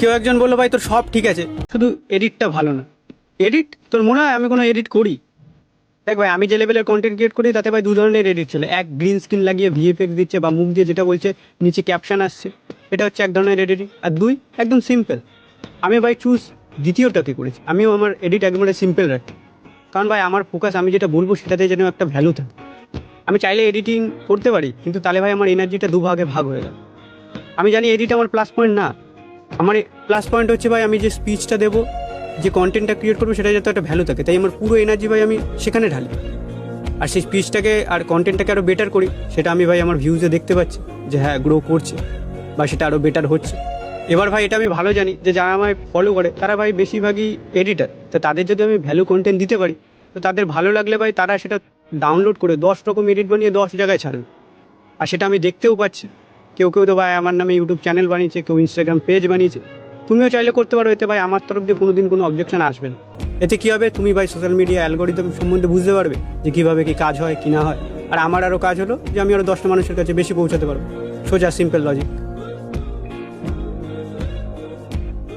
কেউ একজন বললো ভাই তোর সব ঠিক আছে, শুধু এডিটটা ভালো না। এডিট তোর মনে হয় আমি কোনো এডিট করি? দেখ ভাই, আমি যে লেভেলের কন্টেন্ট ক্রিয়েট করি তাতে ভাই দু ধরনের এডিট চলে। এক, গ্রিন স্ক্রিন লাগিয়ে ভিএফএক্স দিচ্ছে বা মুখ দিয়ে যেটা বলছে নিচে ক্যাপশন আসছে, এটা হচ্ছে এক ধরনের এডিটিং। আর দুই, একদম সিম্পল। আমি ভাই চুজ দ্বিতীয়টাকে করেছি। আমিও আমার এডিট একবারে সিম্পল রাখি, কারণ ভাই আমার ফোকাস আমি যেটা বলবো সেটাতে যেন একটা ভ্যালু থাকে। আমি চাইলে এডিটিং করতে পারি, কিন্তু তাহলে ভাই আমার এনার্জিটা দুভাগে ভাগ হয়ে গেল। আমি জানি এডিট আমার প্লাস পয়েন্ট না। আমার প্লাস পয়েন্ট হচ্ছে ভাই আমি যে স্পিচটা দেবো, যে কন্টেন্টটা ক্রিয়েট করবো, সেটা যাতে একটা ভ্যালু থাকে। তাই আমার পুরো এনার্জি ভাই আমি সেখানে ঢালি। আর সেই স্পিচটাকে আর কন্টেন্টটাকে আরও বেটার করি, সেটা আমি ভাই আমার ভিউজে দেখতে পাচ্ছি যে হ্যাঁ গ্রো করছে বা সেটা আরও বেটার হচ্ছে। এবার ভাই এটা আমি ভালো জানি যে যারা আমায় ফলো করে তারা ভাই বেশিরভাগই এডিটার। তো তাদের যদি আমি ভ্যালু কন্টেন্ট দিতে পারি, তো তাদের ভালো লাগলে ভাই তারা সেটা ডাউনলোড করে 10 রকম এডিট বানিয়ে 10 জায়গায় ছাড়বে। আর সেটা আমি দেখতেও পাচ্ছি। কেউ কেউ তো ভাই আমার নামে ইউটিউব চ্যানেল বানিয়েছে, কেউ ইনস্টাগ্রাম পেজ বানিয়েছে। তুমিও চাইলে করতে পারো, এতে ভাই আমার তরফ দিয়ে কোনোদিন কোনো অবজেকশন আসবে না। এতে কী হবে, তুমি ভাই সোশ্যাল মিডিয়া অ্যালগোরিদম সম্বন্ধে বুঝতে পারবে যে কীভাবে কী কাজ হয় কি না হয়। আর আমার আরও কাজ হলো যে আমি আরও 10টা মানুষের কাছে বেশি পৌঁছাতে পারবো। সোজা সিম্পল লজিক।